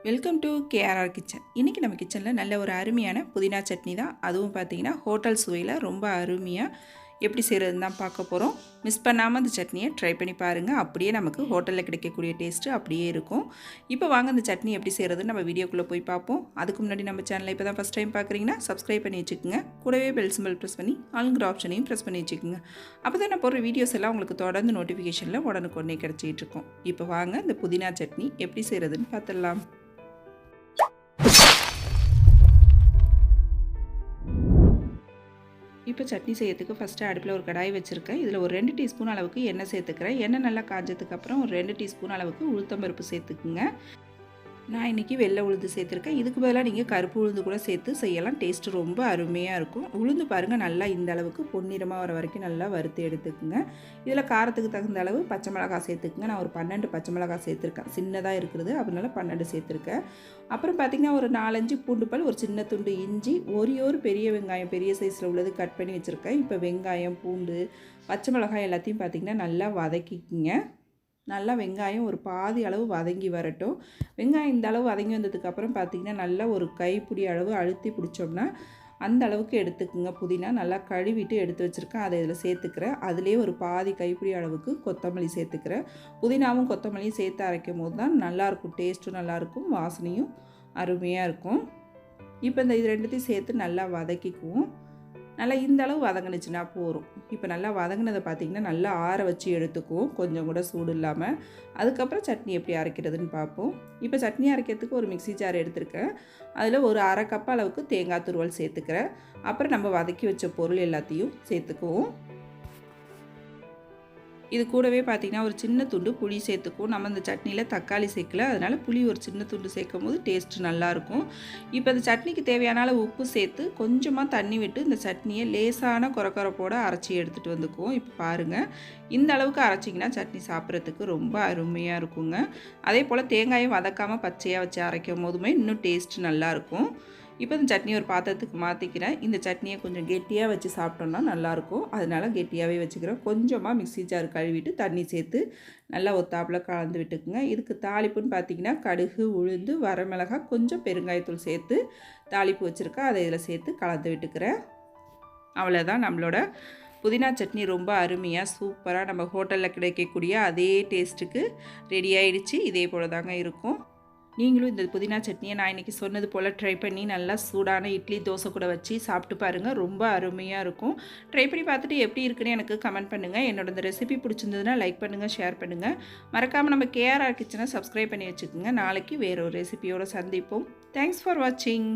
Welcome to KRR kitchen. இன்றைக்கி நம்ம கிச்சனில் நல்ல ஒரு அருமையான புதினா சட்னி தான். அதுவும் பார்த்திங்கன்னா ஹோட்டல் சுவையில் ரொம்ப அருமையாக எப்படி செய்கிறதுன்னு தான் பார்க்க போகிறோம். மிஸ் பண்ணாமல் அந்த சட்னியை ட்ரை பண்ணி பாருங்கள். அப்படியே நமக்கு ஹோட்டலில் கிடைக்கக்கூடிய டேஸ்ட்டு அப்படியே இருக்கும். இப்போ வாங்க இந்த சட்னி எப்படி செய்கிறதுன்னு நம்ம வீடியோக்குள்ளே போய் பார்ப்போம். அதுக்கு முன்னாடி நம்ம சேனலை இப்போ தான் ஃபஸ்ட் டைம் பார்க்குறீங்கன்னா சப்ஸ்கிரைப் பண்ணி வச்சுக்கோங்க. கூடவே பெல் சிம்பிள் ப்ரெஸ் பண்ணி ஆளுங்கிற ஆப்ஷனையும் ப்ரெஸ் பண்ணி வச்சுக்கோங்க. அப்போ தான் நான் போடுற வீடியோஸ் எல்லாம் உங்களுக்கு தொடர்ந்து நோட்டிஃபிகேஷனில் உடனுக்குடனே கிடச்சிட்டு இருக்கும். இப்போ வாங்க இந்த புதினா சட்னி எப்படி செய்கிறதுன்னு பார்த்துடலாம். இப்போ சட்னி செய்யறதுக்கு ஃபஸ்ட்டு அடுப்பில் ஒரு கடாய் வச்சுருக்கேன். இதில் ஒரு 2 டீஸ்பூன் அளவுக்கு எண்ணெய் சேர்த்துக்கிறேன். எண்ணெய் நல்லா காஞ்சதுக்கப்புறம் ஒரு 2 டீஸ்பூன் அளவுக்கு உளுத்தம்பருப்பு சேர்த்துக்குங்க. நான் இன்றைக்கி வெள்ளை உளுந்து சேர்த்துருக்கேன். இதுக்கு பதிலாக நீங்கள் கருப்பு உளுந்து கூட சேர்த்து செய்யலாம். டேஸ்ட்டு ரொம்ப அருமையாக இருக்கும். உளுந்து பாருங்கள் நல்லா இந்த அளவுக்கு பொன்னிறமாக வர வரைக்கும் நல்லா வறுத்து எடுத்துக்குங்க. இதில் காரத்துக்கு தகுந்த அளவு பச்சை மிளகாய் சேர்த்துக்குங்க. நான் ஒரு 12 பச்சை மிளகாய் சேர்த்துருக்கேன். சின்னதாக இருக்கிறது அதனால 12 சேர்த்துருக்கேன். அப்புறம் பார்த்திங்கன்னா ஒரு 4-5 பூண்டு பல், ஒரு சின்ன துண்டு இஞ்சி, ஒரு பெரிய வெங்காயம் பெரிய சைஸில் உள்ளது கட் பண்ணி வச்சுருக்கேன். இப்போ வெங்காயம், பூண்டு, பச்சை மிளகாய் எல்லாத்தையும் பார்த்திங்கன்னா நல்லா வதக்கிக்குங்க. நல்லா வெங்காயம் ஒரு பாதி அளவு வதங்கி வரட்டும். வெங்காயம் இந்த அளவு வதங்கி வந்ததுக்கப்புறம் பார்த்திங்கன்னா நல்லா ஒரு கைப்பிடி அளவு அழுத்தி பிடிச்சோம்னா அந்த அளவுக்கு எடுத்துக்குங்க. புதினா நல்லா கழுவிட்டு எடுத்து வச்சுருக்கேன். அதை இதில் சேர்த்துக்கிறேன். அதுலேயே ஒரு பாதி கைப்பிடி அளவுக்கு கொத்தமல்லி சேர்த்துக்கிறேன். புதினாவும் கொத்தமல்லியும் சேர்த்து அரைக்கும் போது தான் நல்லாயிருக்கும். டேஸ்ட்டும் நல்லாயிருக்கும், வாசனையும் அருமையாக இருக்கும். இப்போ இந்த இது ரெண்டுத்தையும் சேர்த்து நல்லா வதக்கிக்குவோம். நல்லா இந்த அளவு வதங்கினுச்சுன்னா போதும். இப்போ நல்லா வதங்கினதை பார்த்திங்கன்னா நல்லா ஆற வச்சு எடுத்துக்குவோம், கொஞ்சம் கூட சூடு இல்லாமல். அதுக்கப்புறம் சட்னி எப்படி அரைக்கிறதுன்னு பார்ப்போம். இப்போ சட்னி அரைக்கிறதுக்கு ஒரு மிக்ஸி ஜார் எடுத்துருக்கேன். அதில் ஒரு அரை கப் அளவுக்கு தேங்காய் துருவல் சேர்த்துக்கிறேன். அப்புறம் நம்ம வதக்கி வச்ச பொருள் எல்லாத்தையும் சேர்த்துக்குவோம். இது கூடவே பார்த்திங்கன்னா ஒரு சின்ன துண்டு புளி சேர்த்துக்கும். நம்ம இந்த சட்னியில் தக்காளி சேர்க்கல, அதனால் புளி ஒரு சின்ன துண்டு சேர்க்கும் போது டேஸ்ட்டு நல்லாயிருக்கும். இப்போ இந்த சட்னிக்கு தேவையான அளவு உப்பு சேர்த்து கொஞ்சமாக தண்ணி விட்டு இந்த சட்னியை லேசான கொரக்கொரப்போடு அரைச்சி எடுத்துகிட்டு வந்துக்குவோம். இப்போ பாருங்கள், இந்த அளவுக்கு அரைச்சிங்கன்னா சட்னி சாப்பிட்றதுக்கு ரொம்ப அருமையாக இருக்குங்க. அதே போல் தேங்காயை வதக்காமல் பச்சையாக வச்சு அரைக்கும் போதுமே இன்னும் டேஸ்ட்டு நல்லாயிருக்கும். இப்போ இந்த சட்னி ஒரு பாத்திரத்துக்கு மாற்றிக்கிறேன். இந்த சட்னியை கொஞ்சம் கெட்டியாக வச்சு சாப்பிட்டோம்னா நல்லாயிருக்கும். அதனால் கெட்டியாகவே வச்சுக்கிறேன். கொஞ்சமாக மிக்ஸி ஜார் கழுவிட்டு தண்ணி சேர்த்து நல்லா ஒத்தாப்பில் கலந்து விட்டுக்குங்க. இதுக்கு தாளிப்புன்னு பார்த்திங்கன்னா கடுகு, உளுந்து, வரமிளகாய், கொஞ்சம் பெருங்காயத்தூள் சேர்த்து தாளிப்பு வச்சுருக்கேன். அதை இதில் சேர்த்து கலந்து விட்டுக்கிறேன். அவ்வளோதான், நம்மளோட புதினா சட்னி ரொம்ப அருமையாக சூப்பராக நம்ம ஹோட்டலில் கிடைக்கக்கூடிய அதே டேஸ்ட்டுக்கு ரெடி ஆகிடுச்சு. இதே போல் தாங்க இருக்கும். நீங்களும் இந்த புதினா சட்னியை நான் இன்றைக்கி சொன்னது போல் ட்ரை பண்ணி நல்லா சூடான இட்லி, தோசை கூட வச்சு சாப்பிட்டு பாருங்கள். ரொம்ப அருமையாக இருக்கும். ட்ரை பண்ணி பார்த்துட்டு எப்படி இருக்குன்னு எனக்கு கமெண்ட் பண்ணுங்கள். என்னோட இந்த ரெசிபி பிடிச்சிருந்ததுன்னா லைக் பண்ணுங்கள், ஷேர் பண்ணுங்கள். மறக்காமல் நம்ம கேஆர்ஆர் கிச்சனை சப்ஸ்கிரைப் பண்ணி வச்சுக்கோங்க. நாளைக்கு வேறு ஒரு ரெசிபியோடு சந்திப்போம். தேங்க்ஸ் ஃபார் வாட்சிங்.